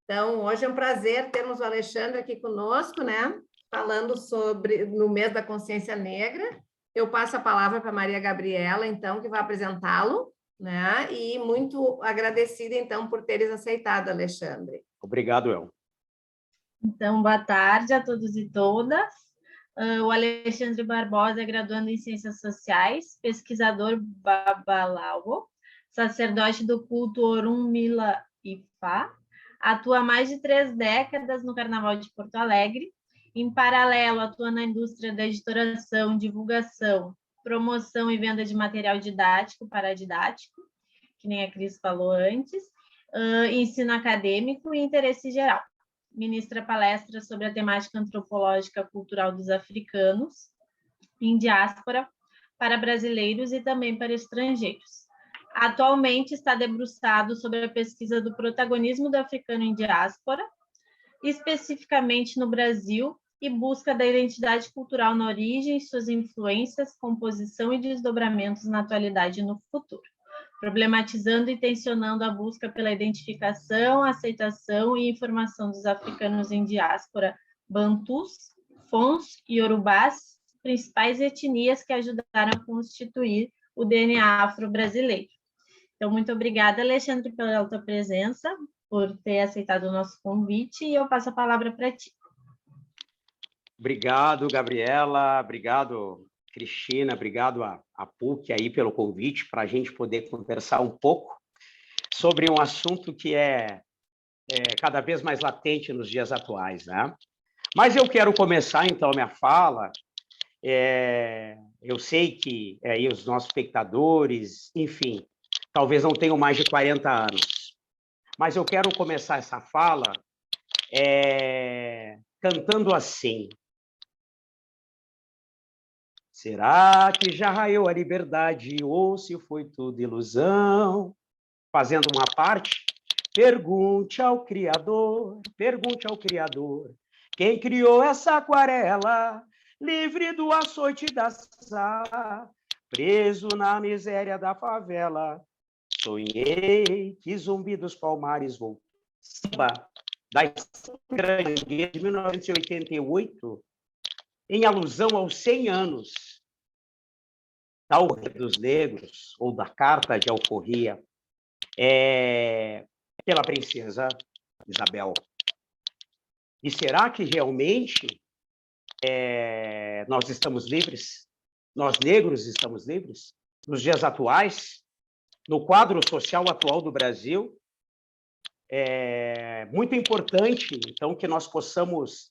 Então, hoje é um prazer termos o Alexandre aqui conosco, né? Falando sobre no mês da consciência negra. Eu passo a palavra para Maria Gabriela, então, que vai apresentá-lo, né? E muito agradecida, então, por teres aceitado, Alexandre. Obrigado, El. Então, boa tarde a todos e todas. O Alexandre Barbosa é graduando em Ciências Sociais, pesquisador Babalawo, sacerdote do culto Orunmila Ifá, atua há mais de 3 décadas no Carnaval de Porto Alegre. Em paralelo, atua na indústria da editoração, divulgação, promoção e venda de material didático para didático, que nem a Cris falou antes, ensino acadêmico e interesse geral. Ministra palestras sobre a temática antropológica cultural dos africanos em diáspora para brasileiros e também para estrangeiros. Atualmente está debruçado sobre a pesquisa do protagonismo do africano em diáspora, especificamente no Brasil, e busca da identidade cultural na origem, suas influências, composição e desdobramentos na atualidade e no futuro, problematizando e tensionando a busca pela identificação, aceitação e informação dos africanos em diáspora, bantus, fons e yorubás, principais etnias que ajudaram a constituir o DNA afro-brasileiro. Então, muito obrigada, Alexandre, pela tua presença, por ter aceitado o nosso convite, e eu passo a palavra para ti. Obrigado, Gabriela. Obrigado, Cristina. Obrigado a PUC aí pelo convite para a gente poder conversar um pouco sobre um assunto que é cada vez mais latente nos dias atuais, né? Mas eu quero começar, então, a minha fala. Eu sei que aí os nossos espectadores, enfim, talvez não tenham mais de 40 anos, mas eu quero começar essa fala cantando assim. Será que já raiou a liberdade ou se foi tudo ilusão? Fazendo uma parte, pergunte ao Criador, quem criou essa aquarela, livre do açoite da sá, preso na miséria da favela. Sonhei que Zumbi dos Palmares voltou. Samba da Grande de 1988, em alusão aos 100 anos da Alforria dos Negros, ou da Carta de Alforria, pela princesa Isabel. E será que realmente nós estamos livres? Nós, negros, estamos livres? Nos dias atuais, no quadro social atual do Brasil, é muito importante, então, que nós possamos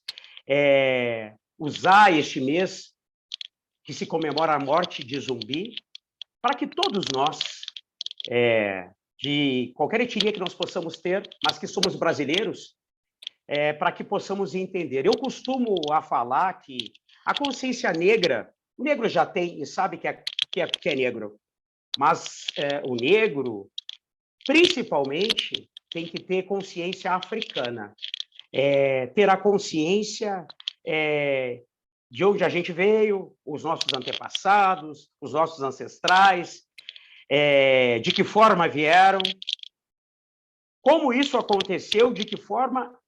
usar este mês que se comemora a morte de Zumbi, para que todos nós, de qualquer etnia que nós possamos ter, mas que somos brasileiros, para que possamos entender. Eu costumo falar que a consciência negra, o negro já tem e sabe que é negro, mas o negro, principalmente, tem que ter consciência africana, ter a consciência de onde a gente veio, os nossos antepassados, os nossos ancestrais, de que forma vieram, como isso aconteceu, de que forma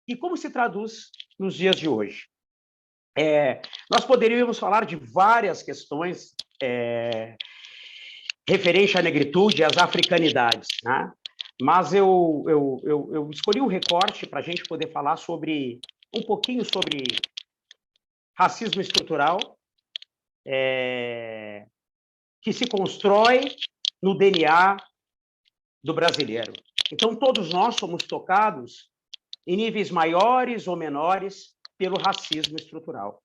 e como se traduz nos dias de hoje. Nós poderíamos falar de várias questões referente à negritude, às africanidades, né? Mas eu escolhi um recorte para a gente poder falar um pouquinho sobre racismo estrutural, que se constrói no DNA do brasileiro. Então, todos nós somos tocados em níveis maiores ou menores pelo racismo estrutural.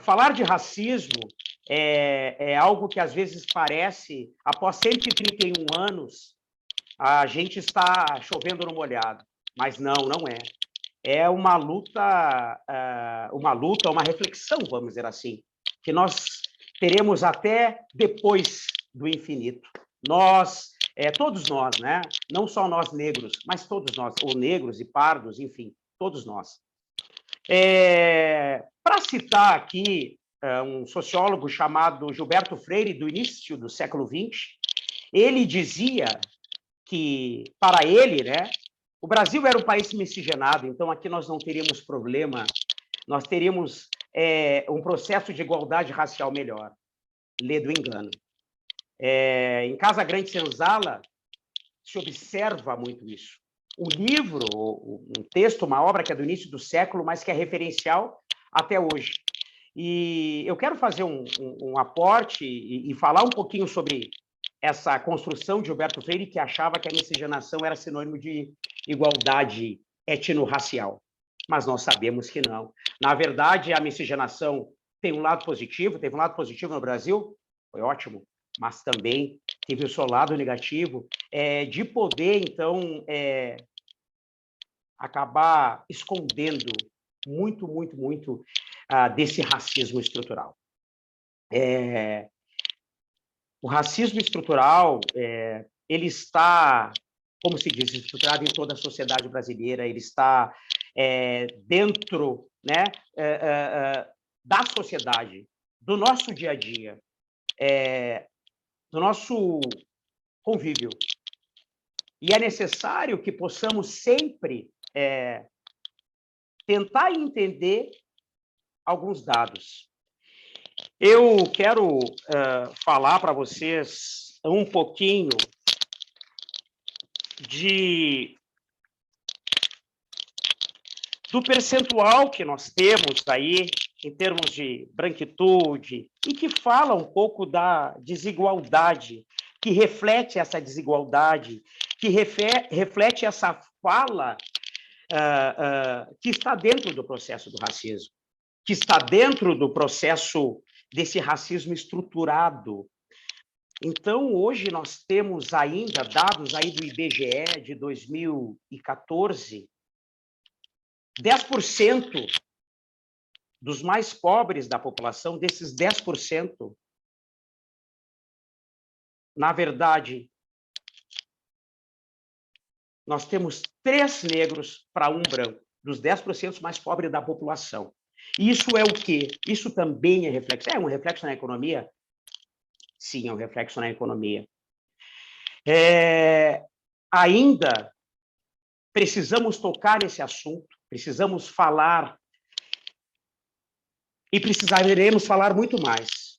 Falar de racismo é algo que às vezes parece, após 131 anos, a gente está chovendo no molhado, mas não é. É uma luta, uma reflexão, vamos dizer assim, que nós teremos até depois do infinito. Nós, todos nós, né? Não só nós negros, mas todos nós, ou negros e pardos, enfim, todos nós. Para citar aqui um sociólogo chamado Gilberto Freire, do início do século XX, ele dizia que, para ele, né, O Brasil era um país miscigenado, então aqui nós não teríamos problema, nós teríamos um processo de igualdade racial melhor. Lê do engano. Em Casa Grande Senzala, se observa muito isso. O livro, um texto, uma obra que é do início do século, mas que é referencial até hoje. E eu quero fazer um aporte e falar um pouquinho sobre essa construção de Gilberto Freire, que achava que a miscigenação era sinônimo de igualdade etnorracial. Mas nós sabemos que não. Na verdade, a miscigenação tem um lado positivo, teve um lado positivo no Brasil, foi ótimo, mas também teve o seu lado negativo, de poder, então, acabar escondendo muito desse racismo estrutural. O racismo estrutural, ele está, como se diz, estruturado em toda a sociedade brasileira, ele está dentro, né, da sociedade, do nosso dia a dia, do nosso convívio. E é necessário que possamos sempre tentar entender alguns dados. Eu quero falar para vocês um pouquinho do percentual que nós temos aí em termos de branquitude e que fala um pouco da desigualdade, que reflete essa desigualdade, que reflete essa fala que está dentro do processo do racismo, que está dentro do processo desse racismo estruturado. Então, hoje nós temos ainda dados aí do IBGE de 2014, 10% dos mais pobres da população, desses 10%, na verdade, nós temos 3 negros para 1 branco, dos 10% mais pobres da população. Isso é o quê? Isso também é reflexo. É um reflexo na economia? Sim, é um reflexo na economia. Ainda precisamos tocar nesse assunto, precisamos falar, e precisaremos falar muito mais.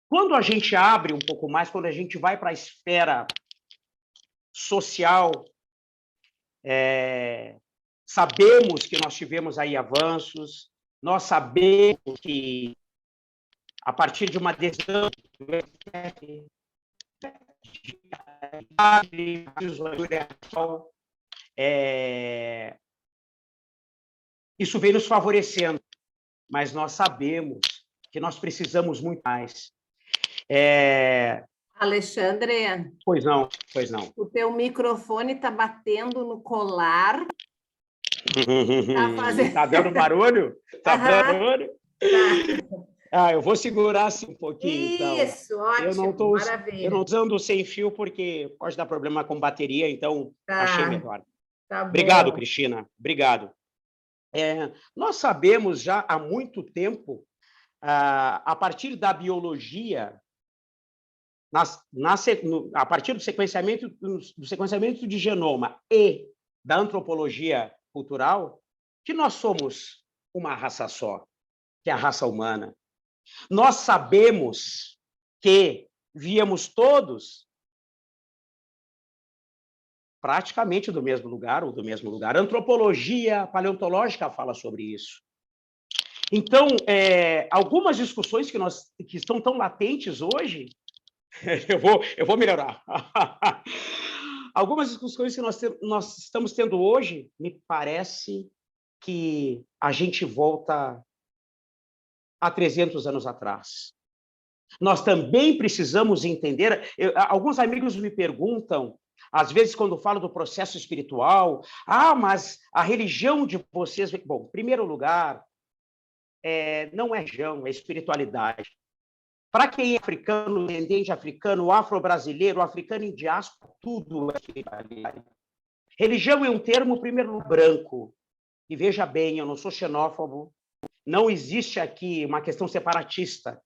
Quando a gente abre um pouco mais, quando a gente vai para a esfera social, sabemos que nós tivemos aí avanços, nós sabemos que, a partir de uma decisão isso vem nos favorecendo, mas nós sabemos que nós precisamos muito mais. Alexandre. Pois não, pois não. O teu microfone está batendo no colar. Tá dando barulho? Tá dando barulho? Tá. Eu vou segurar assim um pouquinho. Isso, então. Ótimo, maravilha. Eu não estou usando sem fio porque pode dar problema com bateria, então achei melhor. Tá bom. Obrigado, Cristina. Obrigado. Nós sabemos já há muito tempo, a partir da biologia, a partir do sequenciamento de genoma e da antropologia cultural, que nós somos uma raça só, que é a raça humana. Nós sabemos que viemos todos praticamente do mesmo lugar ou do mesmo lugar. A antropologia paleontológica fala sobre isso. Então, algumas discussões que estão tão latentes hoje, eu vou melhorar. Algumas discussões que nós estamos tendo hoje, me parece que a gente volta a 300 anos atrás. Nós também precisamos entender... alguns amigos me perguntam, às vezes, quando falo do processo espiritual, mas a religião de vocês... Bom, em primeiro lugar, não é religião, é espiritualidade. Para quem é africano, descendente africano, afro-brasileiro, africano em diáspora, tudo é espiritualidade. Religião é um termo, primeiro, branco. E veja bem, eu não sou xenófobo, não existe aqui uma questão separatista.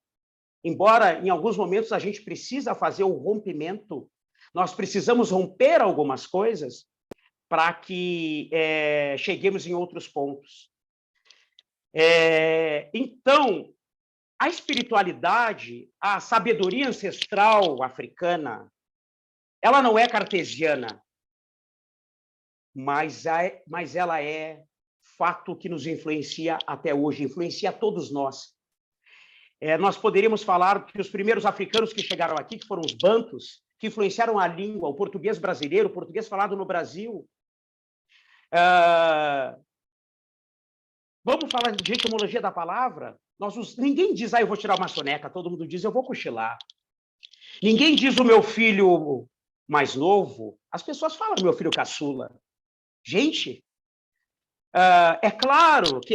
Embora, em alguns momentos, a gente precisa fazer o rompimento, nós precisamos romper algumas coisas, para que cheguemos em outros pontos. Então, a espiritualidade, a sabedoria ancestral africana, ela não é cartesiana, mas ela é fato que nos influencia até hoje, influencia todos nós. Nós poderíamos falar que os primeiros africanos que chegaram aqui, que foram os bantus, que influenciaram a língua, o português brasileiro, o português falado no Brasil. Vamos falar de etimologia da palavra? Ninguém diz, eu vou tirar uma soneca, todo mundo diz, eu vou cochilar. Ninguém diz o meu filho mais novo, as pessoas falam meu filho caçula. Gente, é claro que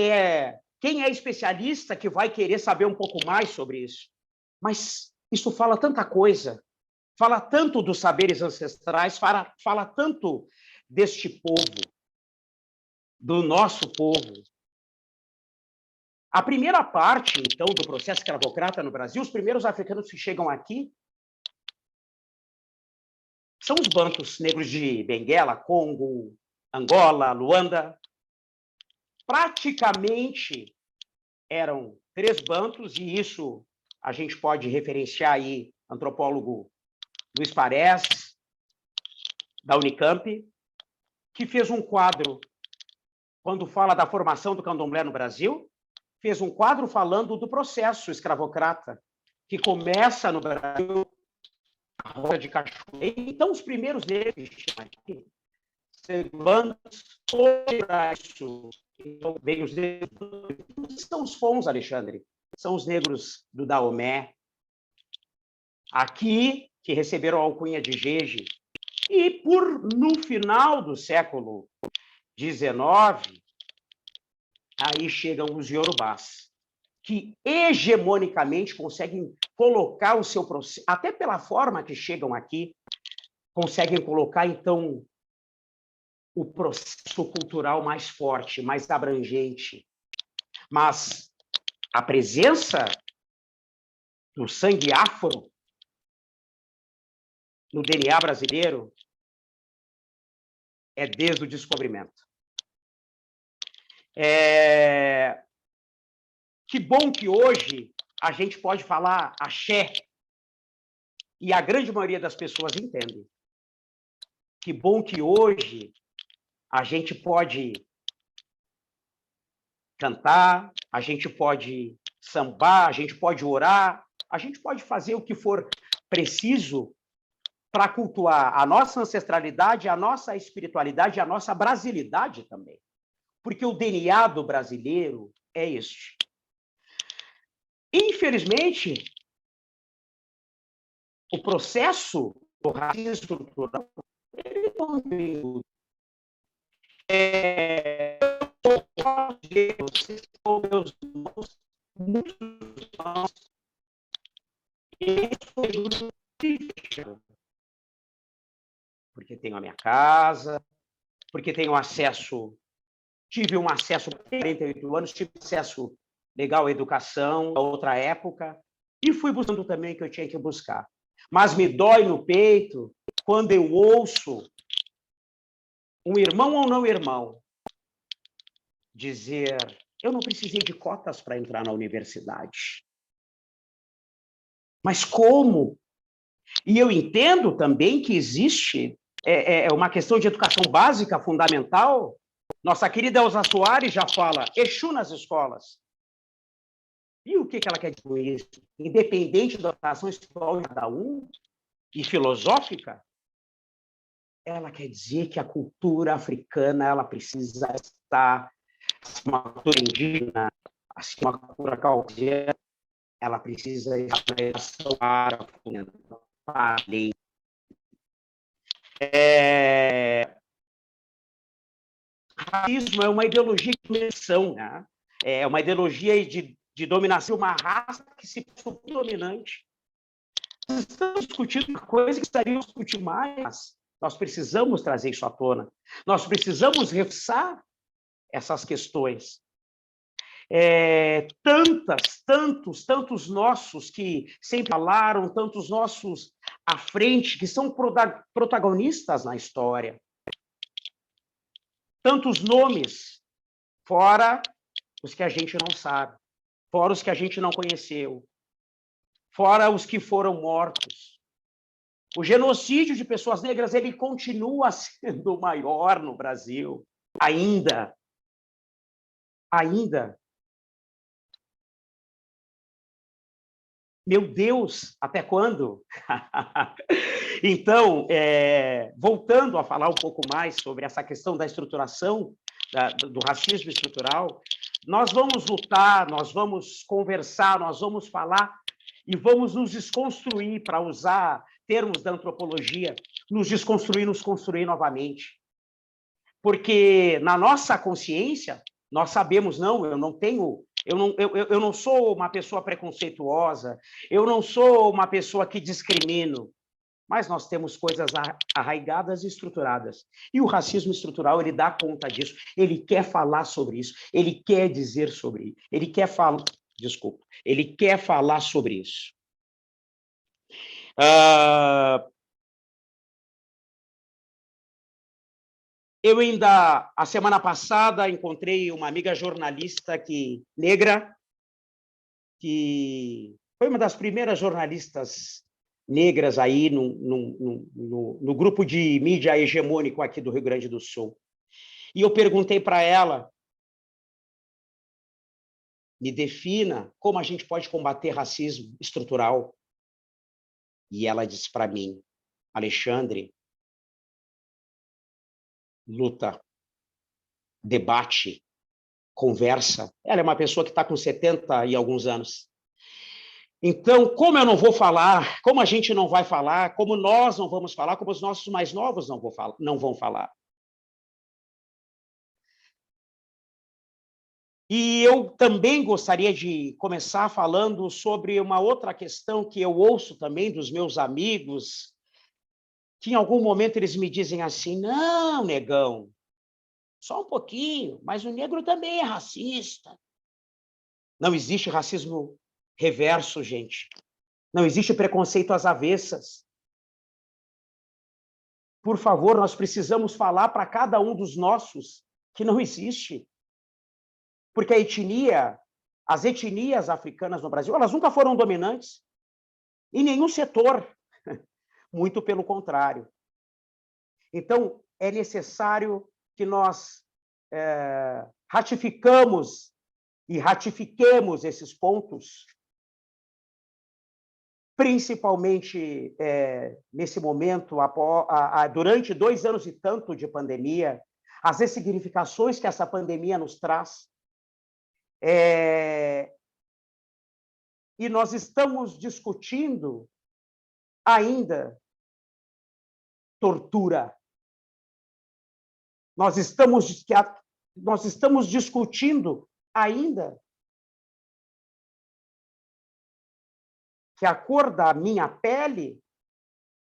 quem é especialista que vai querer saber um pouco mais sobre isso. Mas isso fala tanta coisa, fala tanto dos saberes ancestrais, fala tanto deste povo, do nosso povo. A primeira parte, então, do processo escravocrata no Brasil, os primeiros africanos que chegam aqui são os bantus negros de Benguela, Congo, Angola, Luanda. Praticamente eram 3 bantus, e isso a gente pode referenciar aí antropólogo Luiz Parés, da Unicamp, que fez um quadro, quando fala da formação do candomblé no Brasil, fez um quadro falando do processo escravocrata, que começa no Brasil, a Roda de Cachoeira. Então, os primeiros negros aqui, sobre isso, então, vem os negros, são os Fons, Alexandre, são os negros do Daomé, aqui, que receberam a alcunha de Jeje, e no final do século XIX, aí chegam os iorubás, que hegemonicamente conseguem colocar o seu processo, até pela forma que chegam aqui, conseguem colocar, então, o processo cultural mais forte, mais abrangente. Mas a presença do sangue afro no DNA brasileiro é desde o descobrimento. Que bom que hoje a gente pode falar axé, e a grande maioria das pessoas entende. Que bom que hoje a gente pode cantar, a gente pode sambar, a gente pode orar, a gente pode fazer o que for preciso para cultuar a nossa ancestralidade, a nossa espiritualidade, a nossa brasilidade também. Porque o DNA do brasileiro é este. Infelizmente, o processo do racismo estrutural, ele não veio. Vocês são meus irmãos, muitos irmãos, porque tenho a minha casa, porque tenho acesso, tive um acesso, 48 anos, tive acesso legal à educação, a outra época, e fui buscando também o que eu tinha que buscar. Mas me dói no peito quando eu ouço um irmão ou não irmão dizer: eu não precisei de cotas para entrar na universidade. Mas como? E eu entendo também que existe uma questão de educação básica fundamental. Nossa querida Elza Soares já fala Exu nas escolas. E o que ela quer dizer com isso? Independente da educação espiritual de cada um e filosófica, ela quer dizer que a cultura africana ela precisa estar, uma cultura indígena, assim, uma cultura caucasiana, ela precisa estar na educação para a lei. Racismo é uma ideologia de dominação, né? É uma ideologia de dominação, uma raça que se torna dominante. Nós estamos discutindo uma coisa que estaríamos discutindo mais. Nós precisamos trazer isso à tona. Nós precisamos reforçar essas questões. Tantos nossos que sempre falaram, tantos nossos à frente, que são protagonistas na história. tantos nomes, fora os que a gente não sabe, fora os que a gente não conheceu, fora os que foram mortos. O genocídio de pessoas negras, ele continua sendo maior no Brasil, ainda. Meu Deus, até quando? Então, voltando a falar um pouco mais sobre essa questão da estruturação, do racismo estrutural, nós vamos lutar, nós vamos conversar, nós vamos falar e vamos nos desconstruir, para usar termos da antropologia, nos desconstruir, nos construir novamente. Porque na nossa consciência, nós sabemos, não, eu não sou uma pessoa preconceituosa, eu não sou uma pessoa que discrimino, mas nós temos coisas arraigadas e estruturadas. E o racismo estrutural, ele dá conta disso, ele quer falar sobre isso, ele quer dizer sobre isso, ele quer falar sobre isso. Eu ainda, a semana passada, encontrei uma amiga jornalista negra, que foi uma das primeiras jornalistas negras aí no grupo de mídia hegemônico aqui do Rio Grande do Sul. E eu perguntei para ela, me defina como a gente pode combater racismo estrutural. E ela disse para mim, Alexandre, luta, debate, conversa. Ela é uma pessoa que está com 70 e alguns anos. Então, como eu não vou falar, como a gente não vai falar, como nós não vamos falar, como os nossos mais novos não vão falar. E eu também gostaria de começar falando sobre uma outra questão que eu ouço também dos meus amigos, que em algum momento eles me dizem assim, não, negão, só um pouquinho, mas o negro também é racista. Não existe racismo reverso, gente. Não existe preconceito às avessas. Por favor, nós precisamos falar para cada um dos nossos que não existe. Porque as etnias africanas no Brasil, elas nunca foram dominantes em nenhum setor. Muito pelo contrário. Então, é necessário que nós ratifiquemos esses pontos, principalmente nesse momento, durante 2 anos e tanto de pandemia, as ressignificações que essa pandemia nos traz. E nós estamos discutindo ainda tortura. Nós estamos discutindo ainda que a cor da minha pele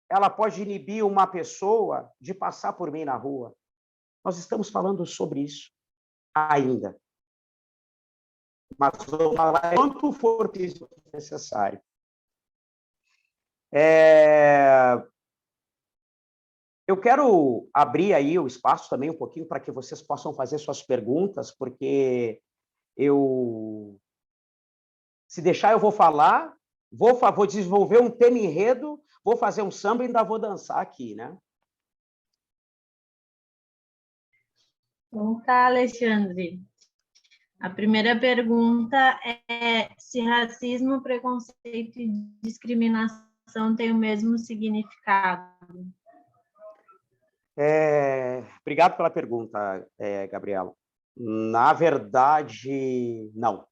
ela pode inibir uma pessoa de passar por mim na rua. Nós estamos falando sobre isso ainda. Mas vamos falar quanto for necessário. Eu quero abrir aí o espaço também um pouquinho para que vocês possam fazer suas perguntas, porque se deixar, eu vou falar, vou desenvolver um tema enredo, vou fazer um samba e ainda vou dançar aqui, né? Bom, tá, Alexandre. A primeira pergunta é se racismo, preconceito e discriminação têm o mesmo significado. Obrigado pela pergunta, Gabriela. Na verdade, não.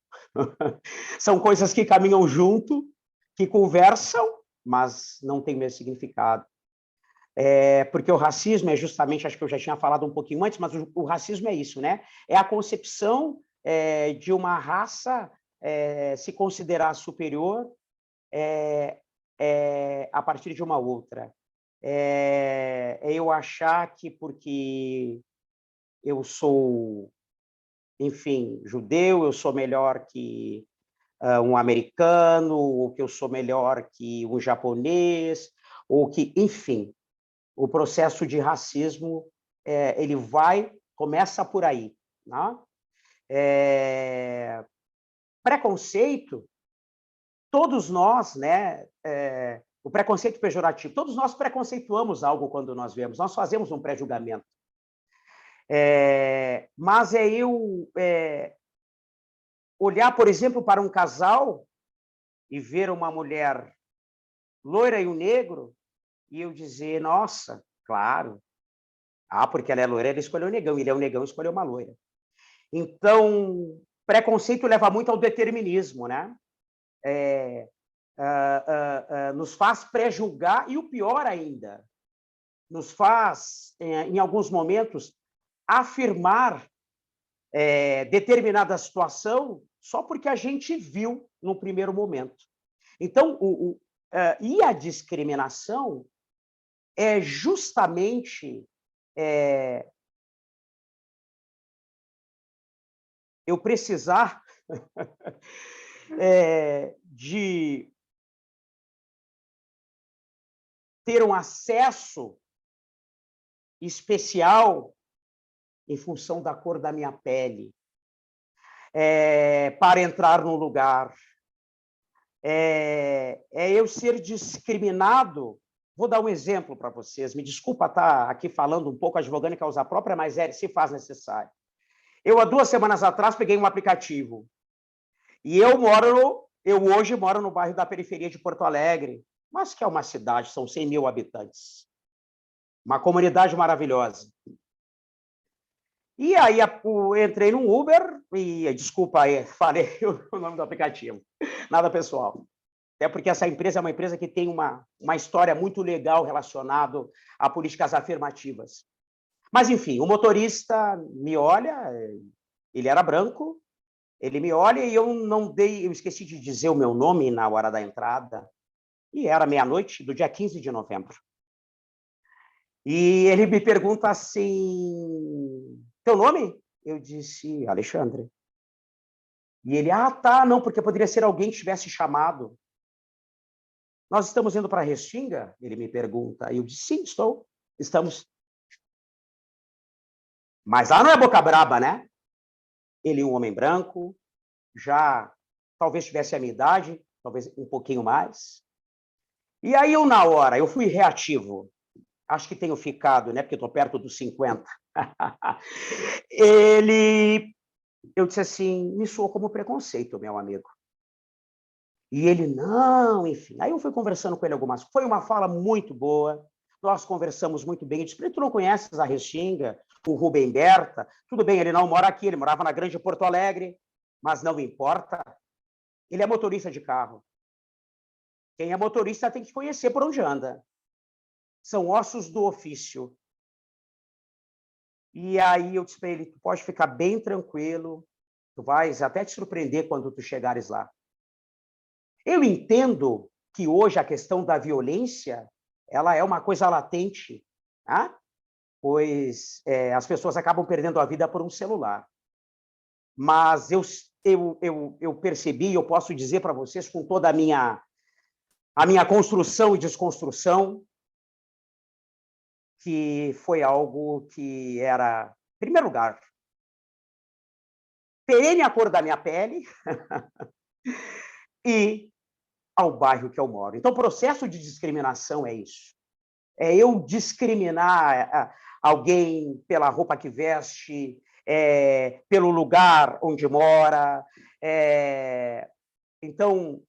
São coisas que caminham junto, que conversam, mas não têm o mesmo significado. Porque o racismo é justamente, acho que eu já tinha falado um pouquinho antes, mas o racismo é isso, né? É a concepção de uma raça se considerar superior a partir de uma outra. Eu achar que porque eu sou, enfim, judeu, eu sou melhor que um americano, ou que eu sou melhor que um japonês, ou que, enfim, o processo de racismo ele vai Começa por aí, né? Preconceito, todos nós, né? O preconceito pejorativo, todos nós preconceituamos algo quando nós vemos, nós fazemos um pré-julgamento. Mas eu olhar, por exemplo, para um casal e ver uma mulher loira e um negro, e eu dizer, nossa, claro, porque ela é loira, ela escolheu o negão, ele é um negão, escolheu uma loira. Então, preconceito leva muito ao determinismo, né? Nos faz pré-julgar, e o pior ainda, nos faz, em alguns momentos, afirmar determinada situação só porque a gente viu no primeiro momento. Então, e a discriminação é justamente eu precisar de ter um acesso especial em função da cor da minha pele, para entrar no lugar. Eu ser discriminado. Vou dar um exemplo para vocês. Me desculpa estar aqui falando um pouco, advogando em causa própria, mas se faz necessário. Eu, há 2 semanas atrás, peguei um aplicativo. E eu hoje moro no bairro da periferia de Porto Alegre, mas que é uma cidade, são 100 mil habitantes. Uma comunidade maravilhosa. E aí entrei no Uber e, desculpa, falei o nome do aplicativo. Nada pessoal. Até porque essa empresa é uma empresa que tem uma história muito legal relacionada a políticas afirmativas. Mas, enfim, o motorista me olha, ele era branco, ele me olha e eu esqueci de dizer o meu nome na hora da entrada, e era meia-noite do dia 15 de novembro. E ele me pergunta assim, teu nome? Eu disse, Alexandre. E ele, tá, não, porque poderia ser alguém que tivesse chamado. Nós estamos indo para a Restinga? Ele me pergunta. E eu disse, sim, estamos. Mas lá não é boca braba, né? Ele, um homem branco, já talvez tivesse a minha idade, talvez um pouquinho mais. E aí na hora, eu fui reativo. Acho que tenho ficado, né? Porque estou perto dos 50. Eu disse assim, me soou como preconceito, meu amigo. E ele, não, enfim. Aí eu fui conversando com ele algumas coisas. Foi uma fala muito boa, nós conversamos muito bem. Eu disse, tu não conheces a Restinga, o Rubem Berta? Tudo bem, ele não mora aqui, ele morava na Grande Porto Alegre, mas não importa. Ele é motorista de carro. Quem é motorista tem que conhecer por onde anda. São ossos do ofício. E aí eu disse para ele, tu pode ficar bem tranquilo, tu vais até te surpreender quando tu chegares lá. Eu entendo que hoje a questão da violência, ela é uma coisa latente, tá? Pois as pessoas acabam perdendo a vida por um celular. Mas eu percebi, eu posso dizer para vocês com toda a minha construção e desconstrução, que foi algo que era, em primeiro lugar, perene a cor da minha pele e ao bairro que eu moro. Então, o processo de discriminação é isso. É eu discriminar alguém pela roupa que veste, pelo lugar onde mora. Então,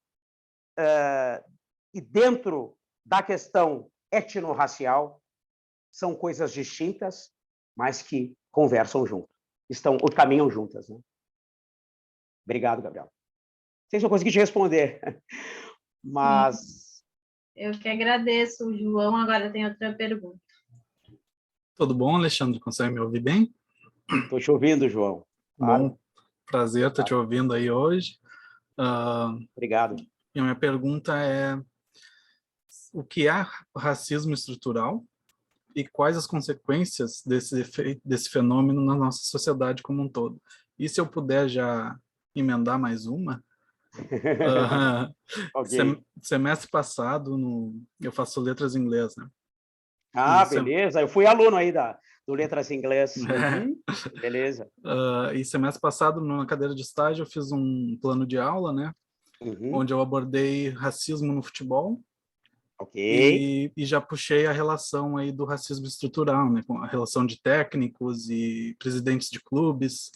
e dentro da questão etnorracial, são coisas distintas, mas que conversam junto, caminham juntas, né? Obrigado, Gabriel. Não sei se eu consegui te responder, mas... Eu que agradeço, o João. Agora tem outra pergunta. Tudo bom, Alexandre? Consegue me ouvir bem? Estou te ouvindo, João. Claro. Bom, prazer estar te ouvindo aí hoje. Obrigado. E a minha pergunta é, o que é racismo estrutural e quais as consequências desse fenômeno na nossa sociedade como um todo? E se eu puder já emendar mais uma? Okay. Semestre passado, eu faço letras em inglês, né? Beleza. Eu fui aluno aí Do Letras em Inglês. Beleza. E semestre passado, na cadeira de estágio, eu fiz um plano de aula, né? Onde eu abordei racismo no futebol. Ok. E já puxei a relação aí do racismo estrutural, né? Com a relação de técnicos e presidentes de clubes.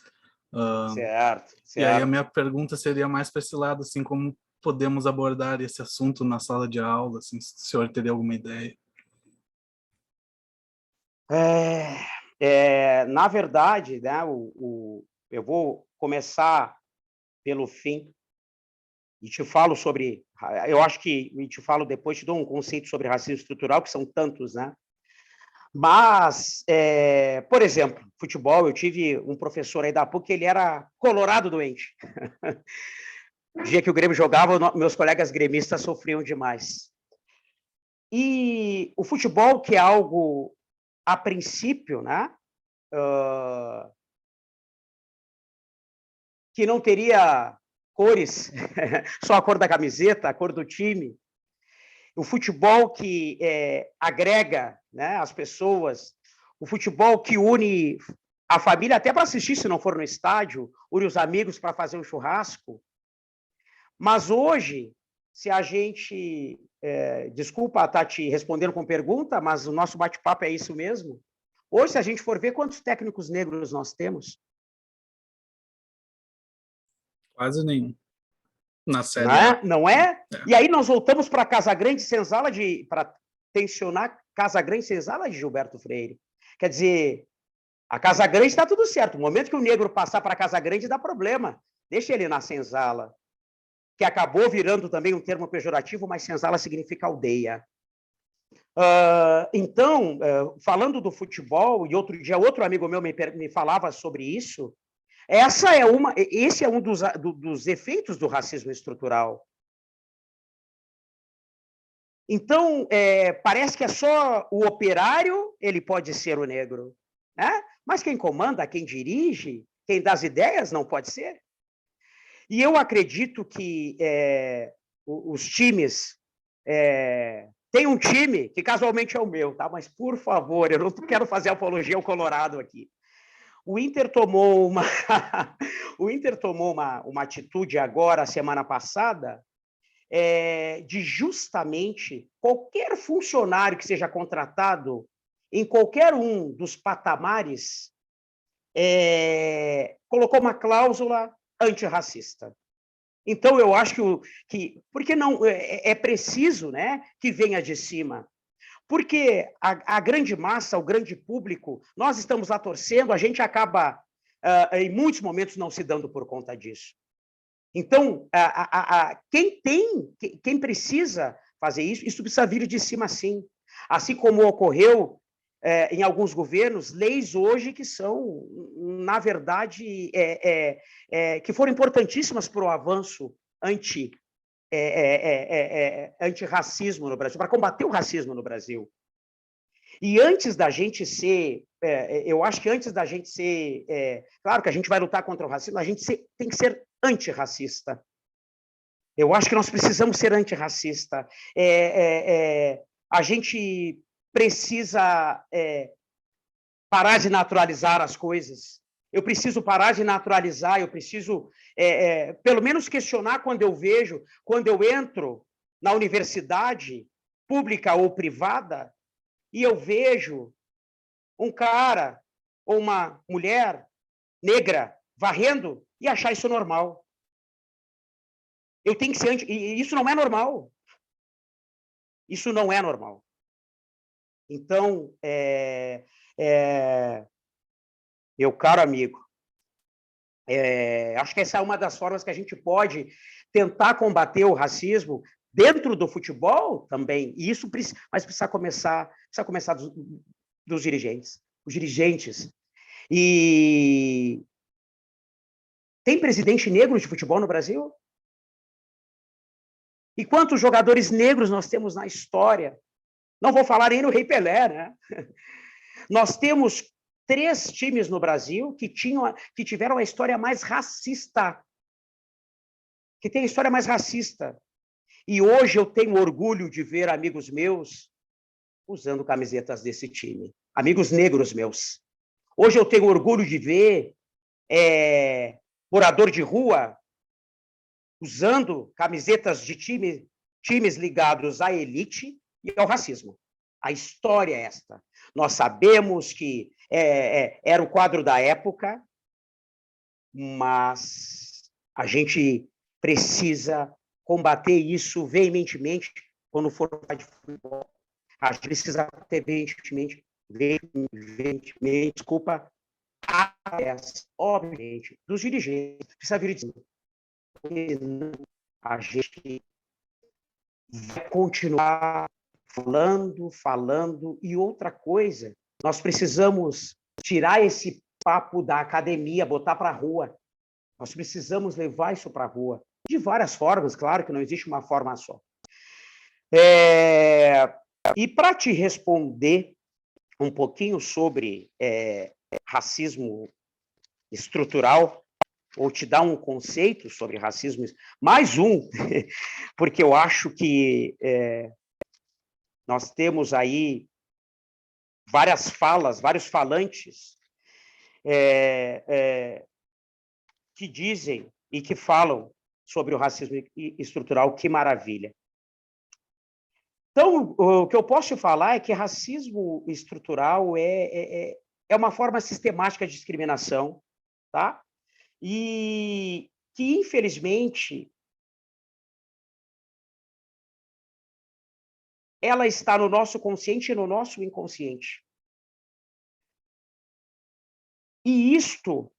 Certo. E aí a minha pergunta seria mais para esse lado, assim, como podemos abordar esse assunto na sala de aula, assim, se o senhor teria alguma ideia. Na verdade, né, eu vou começar pelo fim e te falo sobre... Eu acho que te falo depois, te dou um conceito sobre racismo estrutural, que são tantos, né? Mas, por exemplo, futebol, eu tive um professor aí da PUC que ele era colorado doente. O dia que o Grêmio jogava, meus colegas gremistas sofriam demais. E o futebol, que é algo, a princípio, né, que não teria cores, só a cor da camiseta, a cor do time. O futebol que agrega, né, as pessoas, o futebol que une a família até para assistir, se não for no estádio, une os amigos para fazer um churrasco. Mas hoje, se a gente... desculpa estar te respondendo com pergunta, mas o nosso bate-papo é isso mesmo. Hoje, se a gente for ver quantos técnicos negros nós temos... Quase nenhum. Na série. Não é? E aí nós voltamos para Casagrande Senzala para tensionar Casagrande Senzala de Gilberto Freire. Quer dizer, a Casagrande está tudo certo. No momento que o negro passar para Casagrande, dá problema. Deixa ele na senzala, que acabou virando também um termo pejorativo, mas senzala significa aldeia. Então, falando do futebol, e outro dia outro amigo meu me falava sobre isso, esse é um dos efeitos do racismo estrutural. Então, parece que é só o operário, ele pode ser o negro, né? Mas quem comanda, quem dirige, quem dá as ideias, não pode ser. E eu acredito que os times... tem um time, que casualmente é o meu, tá? Mas, por favor, eu não quero fazer apologia ao Colorado aqui. O Inter tomou uma atitude agora, semana passada, de justamente qualquer funcionário que seja contratado em qualquer um dos patamares, colocou uma cláusula antirracista. Então, eu acho que porque não é preciso, né, que venha de cima. Porque a grande massa, o grande público, nós estamos lá torcendo, a gente acaba, em muitos momentos, não se dando por conta disso. Então, quem precisa fazer isso precisa vir de cima, sim. Assim como ocorreu em alguns governos, leis hoje que são, na verdade, que foram importantíssimas para o avanço antirracismo no Brasil, para combater o racismo no Brasil. E antes da gente ser, eu acho que antes da gente ser, claro que a gente vai lutar contra o racismo, a gente tem que ser antirracista. Eu acho que nós precisamos ser antirracista. A gente precisa parar de naturalizar as coisas. Eu preciso parar de naturalizar, eu preciso, pelo menos, questionar quando eu entro na universidade, pública ou privada, e eu vejo um cara ou uma mulher negra varrendo e achar isso normal. Eu tenho que ser e isso não é normal. Isso não é normal. Então, meu caro amigo, acho que essa é uma das formas que a gente pode tentar combater o racismo dentro do futebol também. E isso precisa começar dos dirigentes. Os dirigentes. E tem presidente negro de futebol no Brasil? E quantos jogadores negros nós temos na história? Não vou falar nem no Rei Pelé, né? Nós temos 3 times no Brasil que tiveram a história mais racista. Que tem a história mais racista. E hoje eu tenho orgulho de ver amigos meus usando camisetas desse time. amigos negros meus. Hoje eu tenho orgulho de ver morador de rua usando camisetas de times ligados à elite e ao racismo. A história é esta. Nós sabemos que era o quadro da época, mas a gente precisa combater isso veementemente quando for falar de futebol. A gente precisa ter veementemente, desculpa, obviamente, dos dirigentes, precisa vir dizendo. A gente vai continuar falando, e outra coisa, nós precisamos tirar esse papo da academia, botar para a rua. Nós precisamos levar isso para a rua, de várias formas, claro que não existe uma forma só. E para te responder um pouquinho sobre racismo estrutural, ou te dar um conceito sobre racismo, mais um, porque eu acho que nós temos aí várias falas, vários falantes que dizem e que falam sobre o racismo estrutural, que maravilha. Então, o que eu posso te falar é que racismo estrutural é uma forma sistemática de discriminação, tá? E que, infelizmente, ela está no nosso consciente e no nosso inconsciente. E isto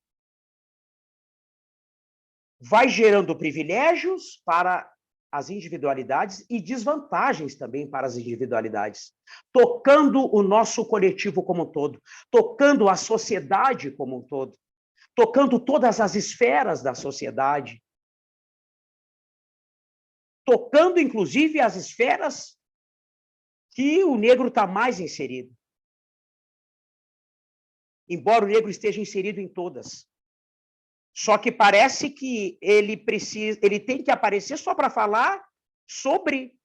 vai gerando privilégios para as individualidades e desvantagens também para as individualidades, tocando o nosso coletivo como um todo, tocando a sociedade como um todo, tocando todas as esferas da sociedade, tocando, inclusive, as esferas que o negro está mais inserido. Embora o negro esteja inserido em todas. Só que parece que ele tem que aparecer só para falar sobre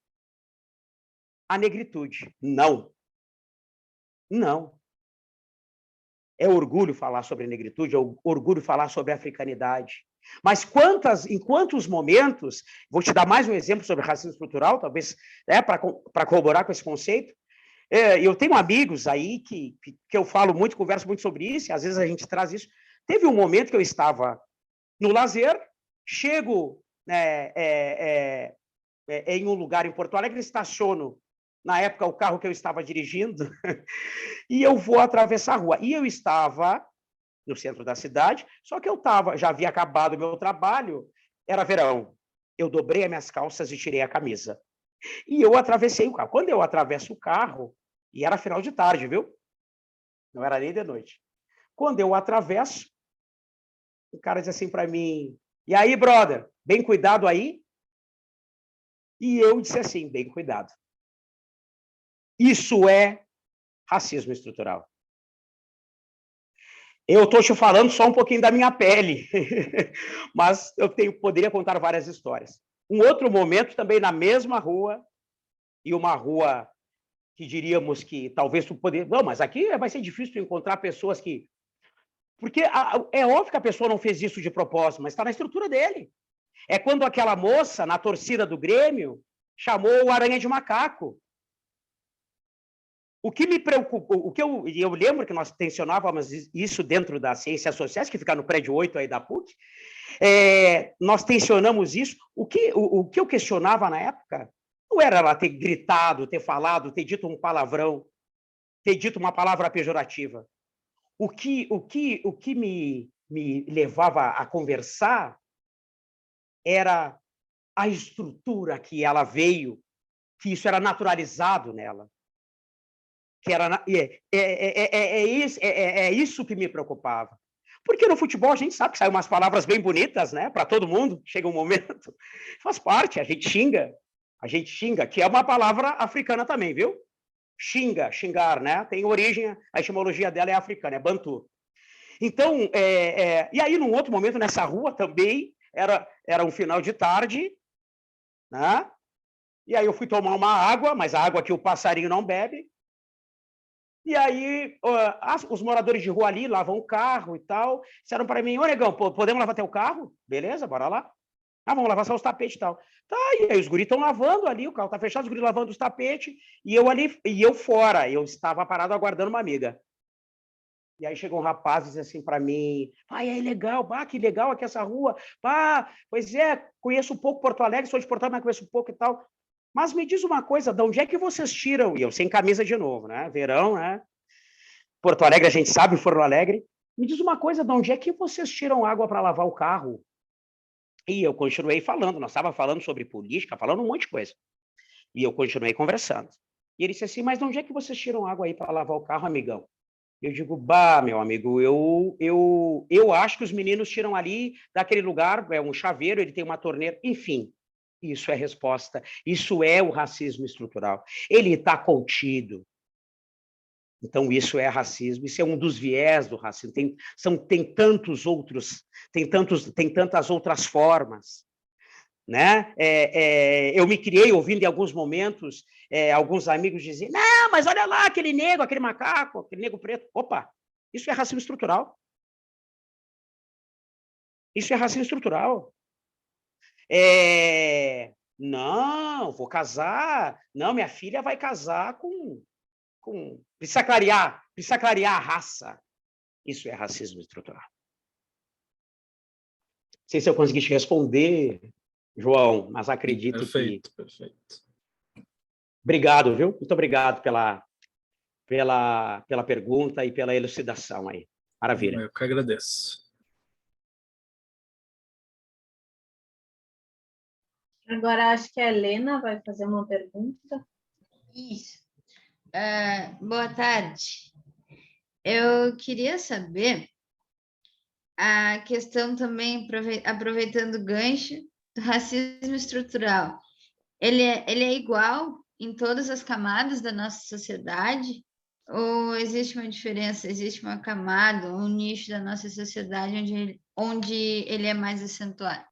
a negritude. Não. Não. É orgulho falar sobre a negritude, é orgulho falar sobre a africanidade. Mas em quantos momentos, vou te dar mais um exemplo sobre racismo estrutural, talvez para corroborar com esse conceito. Eu tenho amigos aí que eu falo muito, converso muito sobre isso, e às vezes a gente traz isso. Teve um momento que eu estava no lazer, chego em um lugar em Porto Alegre, estaciono, na época, o carro que eu estava dirigindo, e eu vou atravessar a rua. E eu estava no centro da cidade, só que já havia acabado o meu trabalho, era verão. Eu dobrei as minhas calças e tirei a camisa. E eu atravessei o carro. Quando eu atravesso o carro, e era final de tarde, viu? Não era nem de noite. Quando eu atravesso, o cara diz assim para mim, e aí, brother, bem cuidado aí? E eu disse assim, bem cuidado. Isso é racismo estrutural. Eu estou te falando só um pouquinho da minha pele, mas eu poderia contar várias histórias. Um outro momento também na mesma rua, e uma rua que diríamos que talvez tu poderia... Não, mas aqui vai ser difícil tu encontrar pessoas que... Porque é óbvio que a pessoa não fez isso de propósito, mas está na estrutura dele. É quando aquela moça, na torcida do Grêmio, chamou o Aranha de macaco. O que me preocupou, eu lembro que nós tensionávamos isso dentro das ciências sociais, que fica no prédio 8 aí da PUC, nós tensionamos isso. O que eu questionava na época não era ela ter gritado, ter falado, ter dito um palavrão, ter dito uma palavra pejorativa. O que me levava a conversar era a estrutura que ela veio, que isso era naturalizado nela. Que era, isso que me preocupava. Porque no futebol a gente sabe que saem umas palavras bem bonitas, né? Para todo mundo, chega um momento, faz parte, a gente xinga, que é uma palavra africana também, viu? Xingar, né? Tem origem, a etimologia dela é africana, é bantu. Então, e aí num outro momento, nessa rua também, era um final de tarde, né? E aí eu fui tomar uma água, mas a água que o passarinho não bebe, E aí, os moradores de rua ali lavam o carro e tal, disseram para mim, ô, negão, podemos lavar teu carro? Beleza, bora lá. Ah, vamos lavar só os tapetes e tal. Tá, e aí os guris estão lavando ali, o carro tá fechado, os guris lavando os tapetes, e eu ali, e eu fora, eu estava parado aguardando uma amiga. E aí chegou um rapaz e disse assim para mim, é legal, que legal aqui essa rua, pois é, conheço um pouco Porto Alegre, sou de Porto Alegre, mas conheço um pouco e tal. Mas me diz uma coisa, de onde é que vocês tiram? E eu sem camisa de novo, né? Verão, né? Porto Alegre, a gente sabe, Porto Alegre. Me diz uma coisa, de onde é que vocês tiram água para lavar o carro? E eu continuei falando, nós estávamos falando sobre política, falando um monte de coisa. E eu continuei conversando. E ele disse assim, mas de onde é que vocês tiram água aí para lavar o carro, amigão? Eu digo, meu amigo, eu acho que os meninos tiram ali daquele lugar, é um chaveiro, ele tem uma torneira, enfim. Isso é resposta, isso é o racismo estrutural. Ele está contido. Então, isso é racismo, isso é um dos viés do racismo. Tem tantos outros, tem tantas outras formas. Né? Eu me criei ouvindo em alguns momentos alguns amigos diziam, não, mas olha lá, aquele negro, aquele macaco, aquele negro preto. Opa, isso é racismo estrutural. Isso é racismo estrutural. Não, vou casar. Não, minha filha vai casar com... Precisa clarear a raça. Isso é racismo estrutural. Não sei se eu consegui te responder, João, mas acredito perfeito, que... Perfeito. Obrigado, viu? Muito obrigado pela pergunta e pela elucidação aí. Maravilha. Eu que agradeço. Agora acho que a Helena vai fazer uma pergunta. Isso. Boa tarde. Eu queria saber a questão também, aproveitando o gancho, do racismo estrutural. Ele é igual em todas as camadas da nossa sociedade? Ou existe uma diferença, existe uma camada, um nicho da nossa sociedade onde ele é mais acentuado?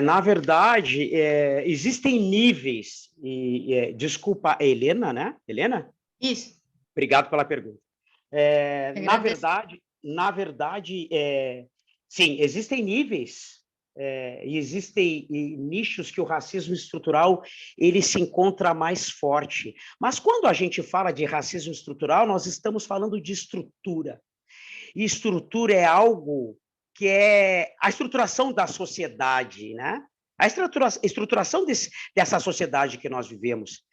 Na verdade, existem níveis, desculpa, Helena, né? Helena? Isso. Obrigado pela pergunta. Na verdade, sim, existem níveis, e existem nichos que o racismo estrutural ele se encontra mais forte. Mas quando a gente fala de racismo estrutural, nós estamos falando de estrutura. E estrutura é algo que é a estruturação da sociedade, né? A estruturação dessa sociedade que nós vivemos.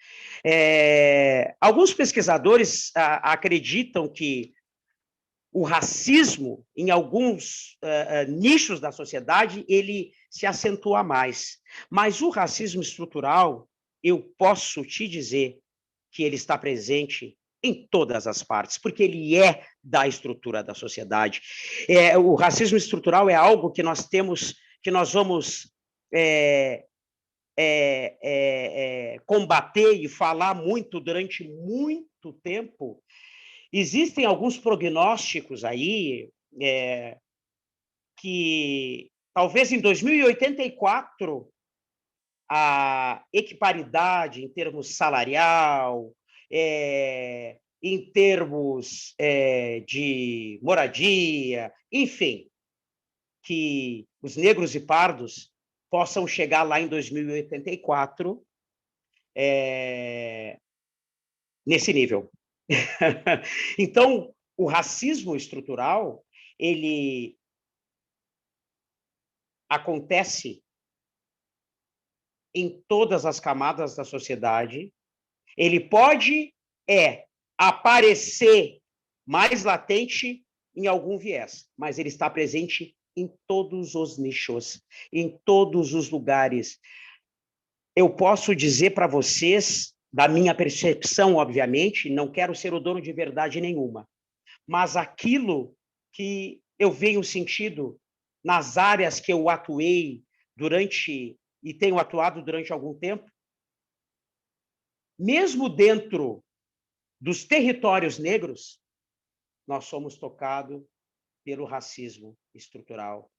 Alguns pesquisadores acreditam que o racismo, em alguns nichos da sociedade, ele se acentua mais. Mas o racismo estrutural, eu posso te dizer que ele está presente em todas as partes, porque ele é da estrutura da sociedade. O racismo estrutural é algo que nós temos, que nós vamos combater e falar muito durante muito tempo. Existem alguns prognósticos aí que talvez em 2084 a equiparidade em termos salarial, em termos de moradia, enfim, que os negros e pardos possam chegar lá em 2084 nesse nível. Então, o racismo estrutural, ele acontece em todas as camadas da sociedade. Ele pode aparecer mais latente em algum viés, mas ele está presente em todos os nichos, em todos os lugares. Eu posso dizer para vocês, da minha percepção, obviamente, não quero ser o dono de verdade nenhuma, mas aquilo que eu venho sentindo nas áreas que eu atuei durante, e tenho atuado durante algum tempo, mesmo dentro dos territórios negros, nós somos tocados pelo racismo estrutural,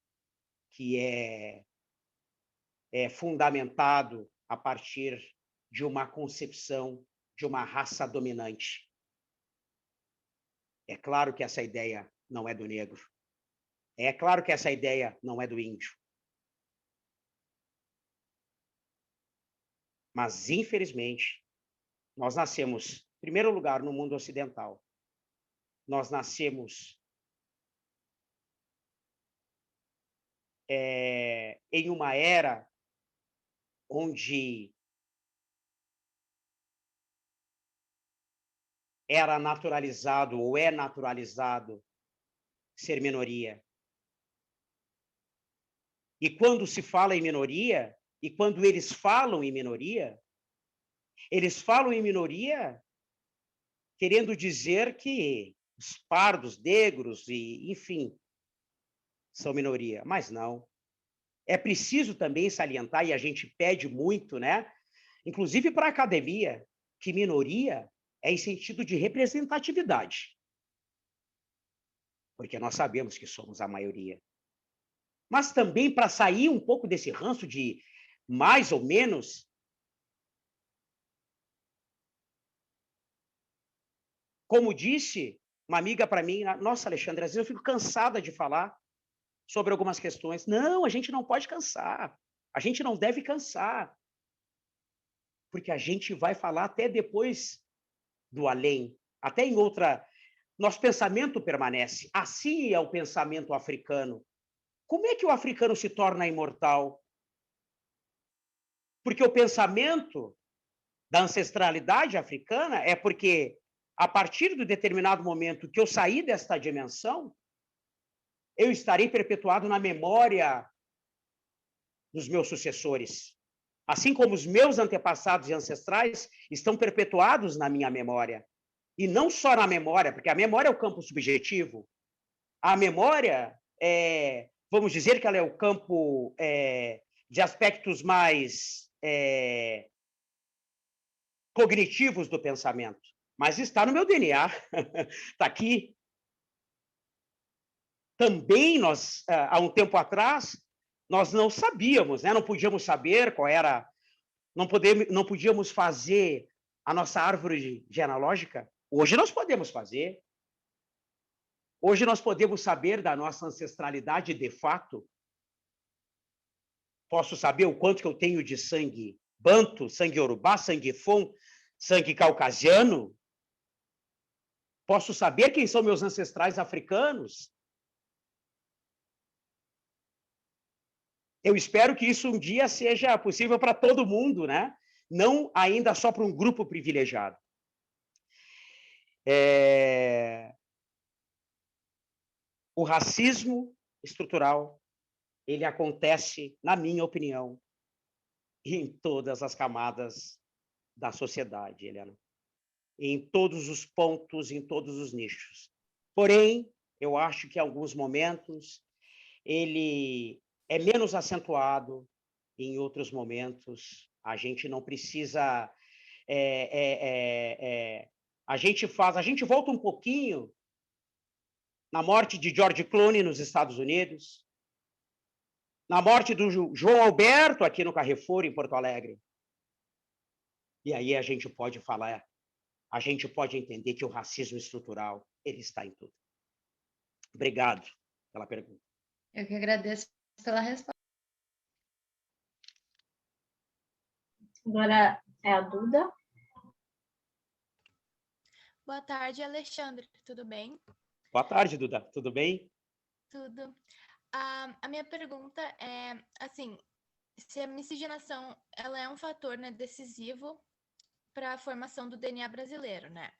que é fundamentado a partir de uma concepção de uma raça dominante. É claro que essa ideia não é do negro. É claro que essa ideia não é do índio. Mas, infelizmente, nós nascemos, em primeiro lugar, no mundo ocidental. Nós nascemos em uma era onde era naturalizado ou é naturalizado ser minoria. E quando se fala em minoria, e quando eles falam em minoria querendo dizer que os pardos, negros e, enfim, são minoria. Mas não. É preciso também salientar, e a gente pede muito, né? Inclusive para a academia, que minoria é em sentido de representatividade. Porque nós sabemos que somos a maioria. Mas também para sair um pouco desse ranço de mais ou menos, como disse uma amiga para mim, nossa, Alexandre, às vezes eu fico cansada de falar sobre algumas questões. Não, a gente não pode cansar. A gente não deve cansar. Porque a gente vai falar até depois do além, até em outra. Nosso pensamento permanece. Assim é o pensamento africano. Como é que o africano se torna imortal? Porque o pensamento da ancestralidade africana é porque, a partir de determinado momento que eu saí desta dimensão, eu estarei perpetuado na memória dos meus sucessores. Assim como os meus antepassados e ancestrais estão perpetuados na minha memória. E não só na memória, porque a memória é o campo subjetivo. A memória, vamos dizer que ela é o campo de aspectos mais cognitivos do pensamento. Mas está no meu DNA. Está aqui. Também nós, há um tempo atrás, nós não sabíamos, né? Não podíamos saber qual era, não podíamos fazer a nossa árvore genealógica. Hoje nós podemos fazer. Hoje nós podemos saber da nossa ancestralidade de fato. Posso saber o quanto que eu tenho de sangue banto, sangue iorubá, sangue fon, sangue caucasiano. Posso saber quem são meus ancestrais africanos. Eu espero que isso um dia seja possível para todo mundo, né? Não ainda só para um grupo privilegiado. O racismo estrutural, ele acontece, na minha opinião, em todas as camadas da sociedade, Helena. Em todos os pontos, em todos os nichos. Porém, eu acho que em alguns momentos ele é menos acentuado, em outros momentos a gente não precisa... a gente volta um pouquinho na morte de George Clooney nos Estados Unidos, na morte do João Alberto aqui no Carrefour, em Porto Alegre. E aí a gente pode falar, a gente pode entender que o racismo estrutural, ele está em tudo. Obrigado pela pergunta. Eu que agradeço pela resposta. Agora é a Duda. Boa tarde, Alexandre. Tudo bem? Boa tarde, Duda. Tudo bem? Tudo. A minha pergunta é, assim, se a miscigenação ela é um fator, né, decisivo para a formação do DNA brasileiro, né?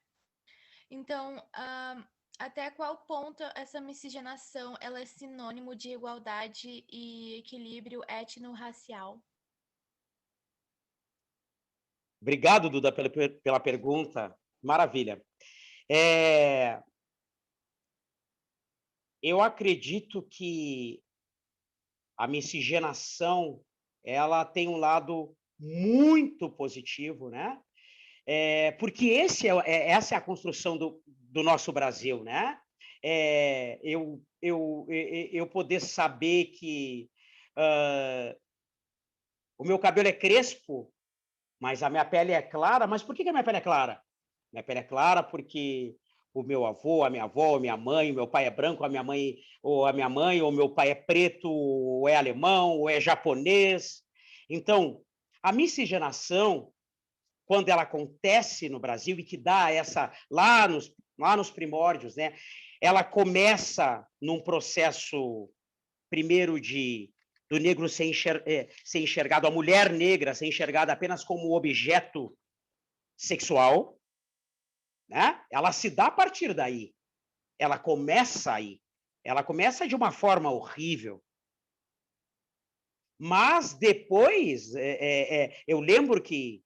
Então, até qual ponto essa miscigenação ela é sinônimo de igualdade e equilíbrio étnico-racial? Obrigado, Duda, pela pergunta. Maravilha. Eu acredito que a miscigenação ela tem um lado muito positivo, né? Porque essa é a construção do nosso Brasil, né? Eu poder saber que o meu cabelo é crespo, mas a minha pele é clara. Mas por que a minha pele é clara? Minha pele é clara porque o meu avô, a minha avó, a minha mãe, o meu pai é branco, a minha mãe, ou meu pai é preto, ou é alemão, ou é japonês. Então, a miscigenação, quando ela acontece no Brasil e que dá essa lá nos primórdios, né? Ela começa num processo primeiro do negro ser enxergado, a mulher negra ser enxergada apenas como objeto sexual, né? Ela se dá a partir daí. Ela começa aí. Ela começa de uma forma horrível. Mas depois, eu lembro que,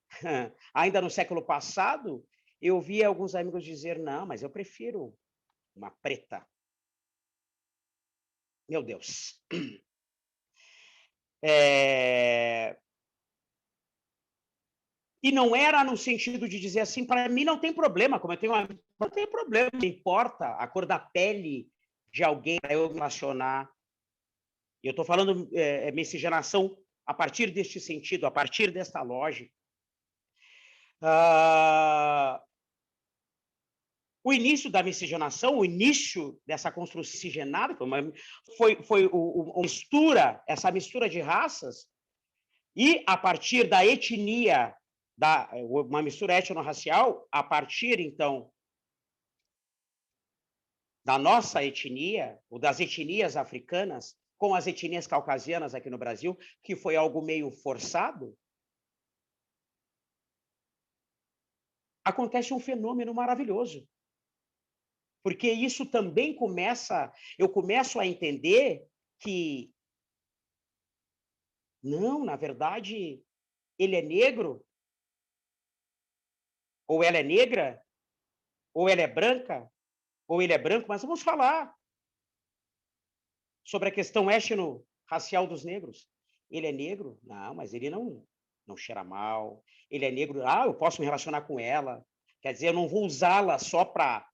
ainda no século passado, eu via alguns amigos dizer, não, mas eu prefiro uma preta. Meu Deus. E não era no sentido de dizer assim, para mim não tem problema, como eu tenho uma... Não tem problema, não importa a cor da pele de alguém para eu me relacionar. Eu estou falando miscigenação a partir deste sentido, a partir desta lógica. O início da miscigenação, o início dessa construção miscigenada, foi essa mistura de raças, e a partir da etnia, uma mistura étnico-racial, a partir, então, da nossa etnia, ou das etnias africanas, com as etnias caucasianas aqui no Brasil, que foi algo meio forçado, acontece um fenômeno maravilhoso. Porque isso também eu começo a entender que, não, na verdade, ele é negro, ou ela é negra, ou ela é branca, ou ele é branco, mas vamos falar sobre a questão étnico-racial dos negros. Ele é negro? Não, mas ele não cheira mal. Ele é negro? Eu posso me relacionar com ela. Quer dizer, eu não vou usá-la só para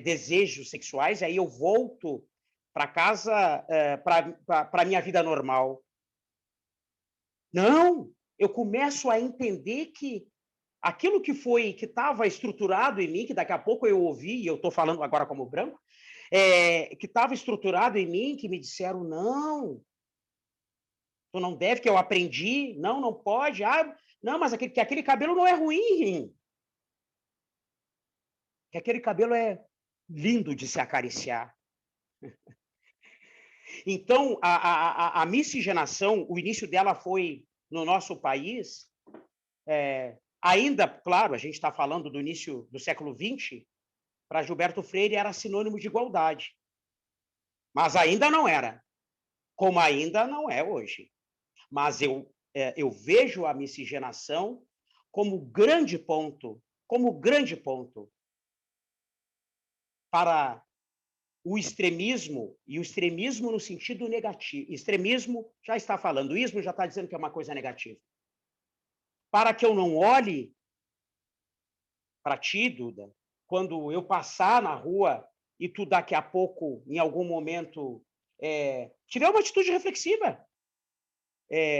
desejos sexuais, aí eu volto para casa para a minha vida normal. Não, eu começo a entender que aquilo que estava estruturado em mim, que daqui a pouco eu ouvi, e eu estou falando agora como branco, que estava estruturado em mim, que me disseram, não, tu não deve, que eu aprendi, não pode, não, mas aquele cabelo não é ruim, que aquele cabelo é lindo de se acariciar. Então, a miscigenação, o início dela foi no nosso país, ainda, claro, a gente está falando do início do século XX, para Gilberto Freire era sinônimo de igualdade. Mas ainda não era, como ainda não é hoje. Mas eu vejo a miscigenação como grande ponto para o extremismo, e o extremismo no sentido negativo. Extremismo já está falando, ismo já está dizendo que é uma coisa negativa. Para que eu não olhe para ti, Duda, quando eu passar na rua e tu daqui a pouco, em algum momento, tiver uma atitude reflexiva,